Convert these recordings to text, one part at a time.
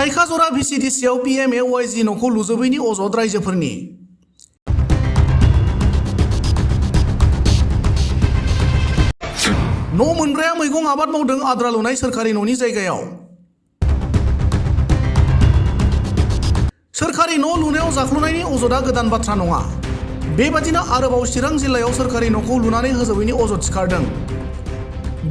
थाइखाजरा भिसिडिसिआव PMAYG न'खौ लुजोबैनि अजद रायजोफोरनि न' मोनग्राया मैगं आबाद मावदों आद्रा लुनाय सोरखारि न'नि जायगायाव। सोरखारि न' लुनायाव जाख्ल'नायनि अजदआ गोदान बाथ्रा नङा। बेबादिनो आरोबाव चिरां जिल्लायाव सोरखारि न'खौ लुनानै होजोबैनि अजद सिखारदों।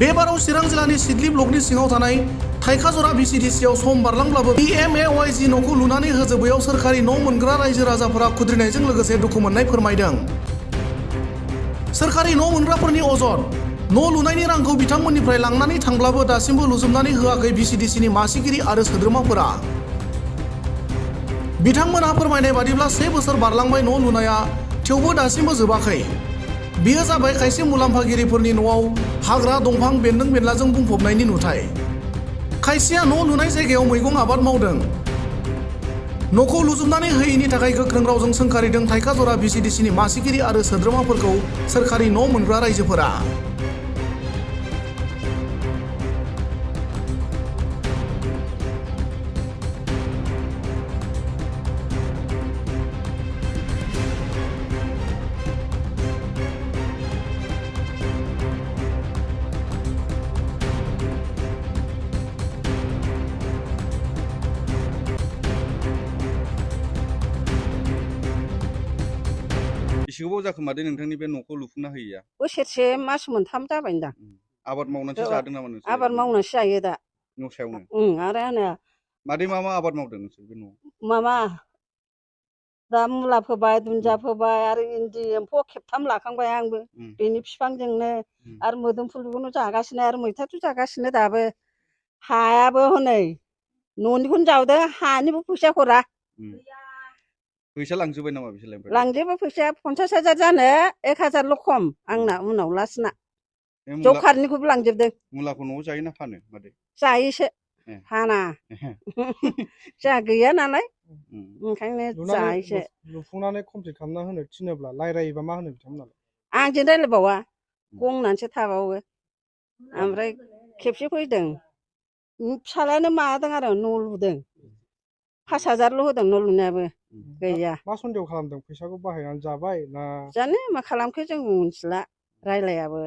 बेबाराव चिरां जिल्लानि सिडली ब्लकनि सिङाव थानाय थाइखाजरा भिसिडिसिआव सम बारलांब्लाबो PMAYG न'खौ लुनानै होजोबैयाव सोरखारि न' मोनग्रा रायजो राजाफोरा खुद्रिनायजों लोगोसे दुखु मोननाय फोरमायदों। सोरखारि न' मोनग्राफोरनि अजद न' लुनायनि रांखौ बिथांमोननिफ्राय लांनानै थांब्लाबो दासिमबो लुजोबनानै होआखै भिसिडिसिनि मासिगिरि आरो सोद्रोमाफोरा। बिथांमोनहा फोरमायनाय बादिब्ला 1 बोसोर बारलांबाय न' लुनाया, थेवबो दासिमबो जोबाखै। बेयो जाबाय खायसे मुलाम्फागिरिफोरनि न'आव हाग्रा दंफां बेन्दों बेनलाजों बुंफबनायनि नुथाय। खायसेया न' लुनाय जायगायाव मैगं आबाद मावदों। न'खौ लुजोबनानै होयैनि थाखाय गोख्रों रावजों सोंखारिदों थाइखाजरा भिसिडिसिनि मासिगिरि आरो सोद्रोमाफोरखौ सोरखारि न' मोनग्रा रायजोफोरा। एसे गोबाव जाखोमादों नोंथांनि बे न'खौ लुफुंना होयैया? बोसोरसे मास मोनथाम जाबायदां। आबाद मावनानैसो जादों नामा नोंसोर? आबाद मावनानैसो जायो दा न' सायावनो। आरो आंना मादै मा आबाद मावदों नोंसोर बे न'आव? माबा दा मुला फोबाय, दुन्दिया फोबाय, आरो इन्दि एम्फौ खेबथाम लाखांबाय आंबो बेनि बिफांजोंनो। आरो मोदोमफुलखौनो जागासिनो, आरो मैथाथ' जागासिनो दाबो। हायाबो हनै न'निखौनो जावदों, हानिबो फैसा हरा। फैसा लांजोब्बाय नामा बिसोरलाय? लांजोबो फैसाया 50,000 जानो 1,000ल' खम आंना उनाव लास्टना। जब खारनिखौबो लांजोबदों। मुलाखौ न'आव जायो ना फानो मादै? जायोसो, फाना। जोंहा गैया नालाय ओंखायनो जायोसो। लुफुंनानै कमप्लिट खालामना होनो थिनोब्ला रायरायोबा मा होनो बिथांमोनालाय? आंजों रायलायबावा, गंनानैसो थाबावो। ओमफ्राय खेबसे फैदों, फिसालायानो माबादों आरो न' लुदों। 5,000ल' होदों न' लुनायाबो, गैया। मा सन्देह खालामदों? फैसाखौ बाहायनानै जाबाय ना? जानो मा खालामखो जों मिथिला, रायलायाबो।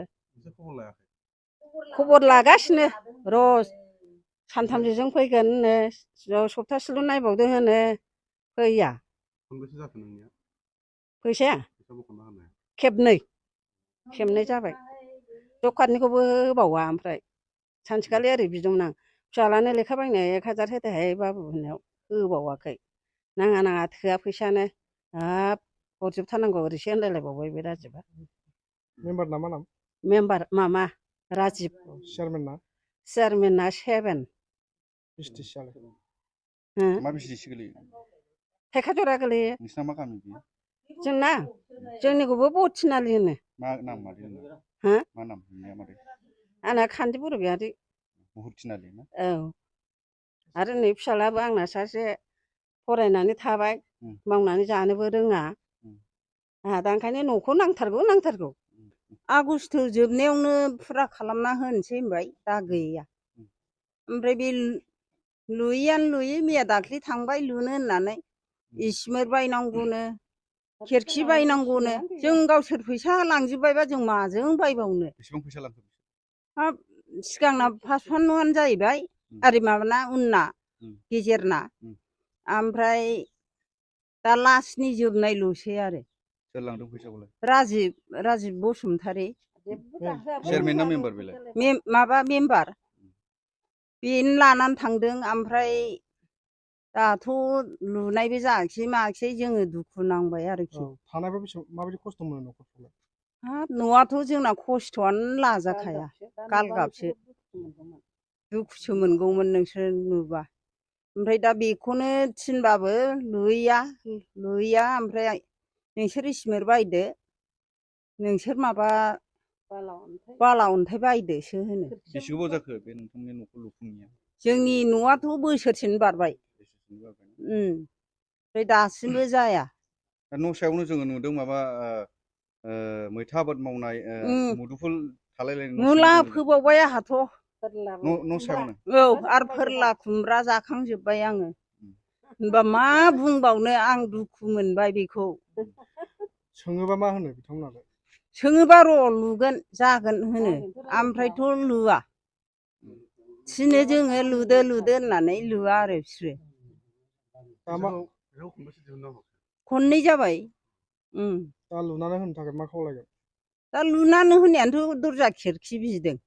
खबर लागासिनो र' सानथामसोजों फैगोन होनो, सप्तासेल' नायबावदो होनो, फैया। खनबेसे जाखो नोंनिया? फैसाया? फैसा बख'ना होनाया? खेबनै जाबाय। जब कार्डनिखौबो होबावा। ओमफ्राय सानसेखालि ओरै बिदोंमोन आं, फिसालानो लेखा बायनो 1,000 होदोहाय बाबु होननायाव होबावाखै। नाङा थोआ फैसायानो, हाब हरजोबथारनांगौ ओरैसो होनलायलायबावबाय बे राजिबा। मेम्बारना मा नाम? मेम्बार मामा राजिब। चेयारमेनना? चेयारमेनना 7। भिसिडिसियालाय? मा भिसिडिसि गोलैयो? थाइखाजरा गोलैयो। नोंसिना मा गामि बियो? जोंना? जोंनिखौबो बथिनालि होनो। मा नाम मादै? मा नाम नोंनिया मादै? आंना खान्थि बरगयारी। बहुथिनालि ना? औ। आरो नै फिसालायाबो आंना सासे फरायनानै थाबाय, मावनानै जानोबो रोङा। आंहा दा ओंखायनो न'खौ नांथारगौ। आगस्ट जोबनायावनो फुरा खालामना होनोसै होनबाय, दा गैया। ओमफ्राय बे लुयैयानो लुयै, मैया दाख्लि थांबाय लुनो होननानै। इसिमिर बायनांगौनो, खिरखि बायनांगौनो, जों गावसोर फैसा लांजोब्बायबा जों माजों बायबावनो? बेसेबां फैसा लांखो? हाब सिगांना 55,000 जाहैबाय, आरो माबाना उनना गेजेरना। ओमफ्राय दा लास्टनि जोबनायल'सै आरो। सोर लांदों फैसाखौलाय? राजिब बसुमतारी। चेयारमेन ना मेम्बार बेलाय? माबा मेम्बार। बेनो लानानै थांदों। ओमफ्राय दाथ' लुनायबो जायाखिसै मायाखिसै, जोङो दुखु नांबाय आरोखि। थानायफ्राव माबायदि खस्थ' मोनो न'खरफ्रावलाय? हाब न'आथ' जोंना खस्थ'आनो लाजाखाया, गालगाबसो। दुखुसो मोनगौमोन नोंसोर नुबा। ओमफ्राय दा बेखौनो थिनबाबो लुयैया। ओमफ्राय नोंसोर इसिमिर बायदो, नोंसोर माबा बाला अन्थाइ बायदोसो होनो। बेसे गोबाव जाखो बे नोंथांनि न'खौ लुफुंनाया? जोंनि न'आथ' बोसोरसेनो बारबाय। ओमफ्राय दासिमबो जाया। दा न' सायावनो जोङो नुदों माबा मैथा आबाद मावनाय, मुदुफुल थालायलायनाय। मुला फोबावबाय आंहाथ'। न' सायावनो औ आरो फोरला खुमब्रा जाखांजोब्बाय आङो होनबा मा बुंबावनो आं दुखु मोनबाय बेखौ सोङोबा मा होनो बिथांमोनालाय? सोङोबा र' लुगोन जागोन होनो ओमफ्रायथ' लुवा थिनो जोङो लुदो होननानै लुवा आरो बिसोरो दा मा खननै जाबाय दा लुनानै होनो थाखाय मा खावलायगोन? दा लुनानै होनायानोथ' दरजा खिरखि बिदों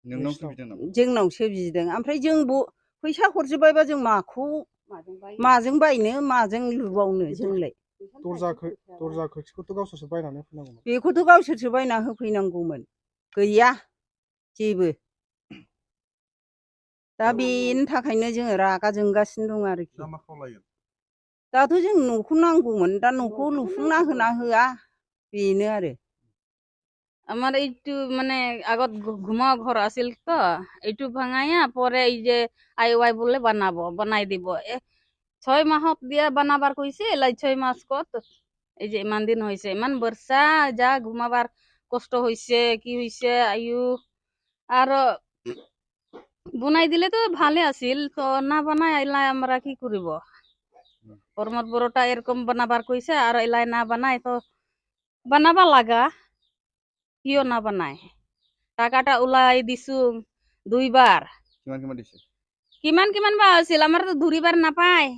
नोंनावसो बिदों नामा? जोंनावसो बिदों ओमफ्राय जों फैसा हरजोब्बायबा जों माजों बायनो माजों लुबावनो जोंलाय दरजा खोरखिखौथ' गावसोरसो बायनानै होफैनांगौमोन। बेखौथ' गावसोरसो बायना होफैनांगौमोन गैया जेबो दा बेनि थाखायनो जोङो रागा जोंगासिनो दं आरोखि दाथ' जों न'खौ नांगौमोन दा न'खौ लुफुंना होना होआ बेनो आरो আমার এইটু মানে আগত ঘুমা ঘর আছিল তো এইটু ভাঙাইয়া পরে এই যে আই বলে বানাই দিব 6 মাহত দিয়া বানাবার কইছে এলাই 6 মাস কত এই যে ইমান দিন হয়েছে ইমান বর্ষা যা ঘুমাবার কষ্ট হয়েছে কি হয়েছে আয়ু আর বনাই দিলে তো ভালে আছিল তো না বানাই এলাই আমরা কি করিব পরমত বড়টা এরকম বানাবার কইছে আর এলাই না বানাই তো বানাবা লাগা কিয় না বানাই টাকাটা ওলাই দিছো 2 বার কিমান দিছে কিমান বা আছিল আমার তো ধরিবার নাপায়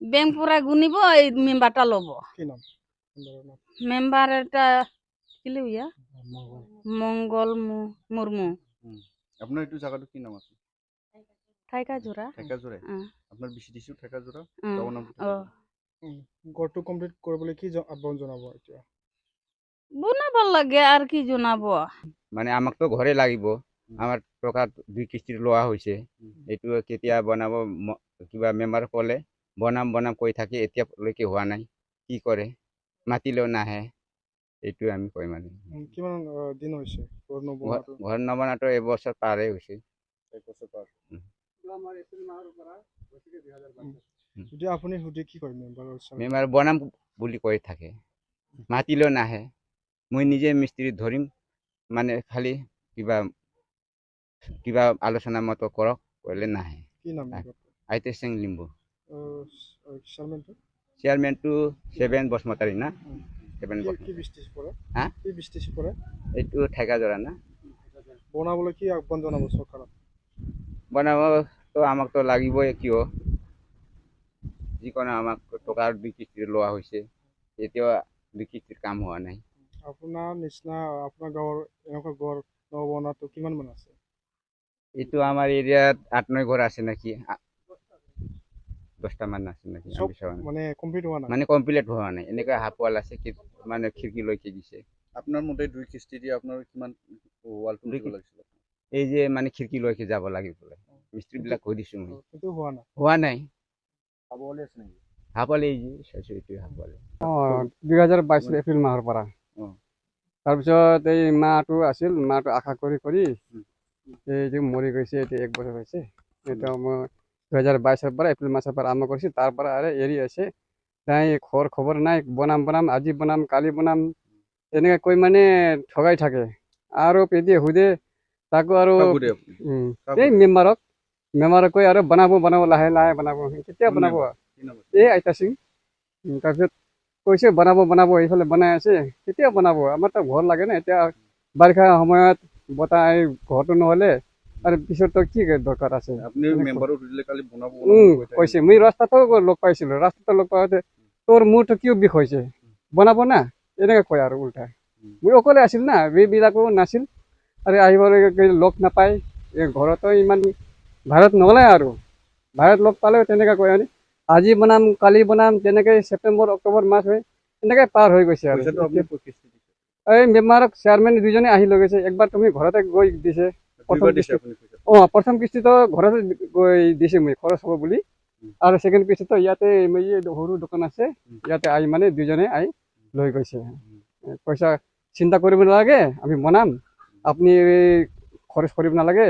ব্যাংক পুরা গুনিব এই মেম্বারটা লব কি নাম মেম্বারটা কি লইয়া মঙ্গল মুর্মু আপনার একটু জায়গাটা কি নাম আছে? ঠাইকাজোড়া আপনার বেশি দিছো ঠাইকাজোড়া ঘৰটো কমপ্লিট কৰিবলৈ কি আহ্বান জনাব এতিয়া? বনাব লাগে আর কি জানাব মানে আমাক তো ঘরে লাগিব আমার টকা 2 কিস্তির লোৱা হৈছে এইটো কেতিয়া বনাব কিবা মেম্বার কলে বনাম কৈ থাকি এতিয়ালৈকে হোৱা নাই কি কৰে মাতিলেও নাহে এইটো আমি কই মানে কিমান দিন হৈছে ঘৰ নবনাটো এবছৰ পাৰে হৈছে যদি আপুনি সুধি কি কয় মেম্বাৰ বনাম বুলি কৈ থাকে মাতিলেও নাহে মই নিজে মিস্ত্রি ধরিম মানে খালি কিবা আলোচনা মতো কৰক কইলে নাহে কি নাম আইতে সিং লিম্বু চেয়ারম্যানটো 7 বসমতারি না 7 কি বিস্তিস পৰে হ্যাঁ কি বিস্তিস পৰে এইটো ঠেকাজোৰা না বনাবলৈ কি আহ্বান জনাব চৰকাৰক? বনাব তো আমাক তো লাগিবই কিয় যিকোনো আমাক টকাৰ 2 কিস্তিৰ লোৱা হৈছে এতিয়াও 2 কিস্তিৰ কাম হোৱা নাই আপোনাৰ নিচিনা আপোনাৰ গাঁৱৰ এনেকুৱা ঘৰ নবনাটো কিমান মান আছে? এইটো আমাৰ এৰিয়াত 8-9 ঘৰ আছে নাকি 10টা মান আছে নাকি মানে কমপ্লিট হোৱা নাই মানে কমপ্লিট হোৱা নাই এনেকা হাফৱাল আছে কি মানে খিৰকি লৈকে দিছে আপনার মতে 2 কিস্তি দিয়ে আপনার কিমান ওয়াল তুলিব লাগিছিল? এই যে মানে খিৰকি লৈকে যাব লাগিব মিস্ত্রি বিলাক কৈ দিছো মই কিন্তু হোৱা নাই হাবলে আছে নাকি হাফৱালে এই যে চাইছো এইটো হাফৱালে 2022 এপ্ৰিল মাহৰ পৰা তাৰপিছত এই মাহটো আছিল মাহটো আশা কৰি এই যে মৰি গৈছে এতিয়া 1 বছৰ হৈছে এটা মই 2022 পৰা এপ্ৰিল মাসৰ পৰা আৰম্ভ কৰিছিল তাৰ পৰা আৰে এৰি আছে তাই খবৰ নাই বনাম আজি বনাম কালি বনাম এনেকৈ কৈ মানে ঠগাই থাকে আৰু পেদি হুদে তাকো আৰু এই মেম্বাৰক কৈ আৰু বনাব লাহে বনাব কেতিয়া বনাব এই আইতা সিং তাৰপিছত কৈছে বনাব এইফালে বনাই আছে কেতিয়া বনাব আমাৰ তো ঘৰ লাগে না এতিয়া বাৰিষা সময়ত বতাহ ঘৰটো নহলে আৰু পিছত কি দৰকাৰ আছে আপনি মেম্বারও দিলে কালি বনাব কৈছে মই ৰাস্তাটো লগ পাইছিলো লগ পাওঁতে তোৰ মোৰটো কিয় বিষ হৈছে বনাব না এনেকৈ কয় আৰু উল্টা মই অকলে আছিল না এইবিলাকো নাছিল আৰু আহিবলৈ লগ নাপায় ঘৰতো ইমান ভাড়াত নগ'লে আৰু ভাড়াত লগ পালেও তেনেকৈ কয় আজি বনাম কালি বনাম তেনেকৈ ছেপ্টেম্বৰ অক্টোবৰ মাহ হয় এনেকৈ পাৰ হৈ গৈছে আৰু এই মেম্বাৰক চেয়াৰমেন দুজনে আহি লৈ গৈছে একবাৰ তুমি ঘৰতে গৈ দিছে প্ৰথম কিস্তিটো ঘৰতে গৈ দিছে মই খৰচ হ'ব বুলি আৰু ছেকেণ্ড কিস্তিটো ইয়াতে সৰু দোকান আছে ইয়াতে আহি মানে দুজনে আহি লৈ গৈছে পইচা চিন্তা কৰিব নালাগে আমি বনাম আপুনি খৰচ কৰিব নালাগে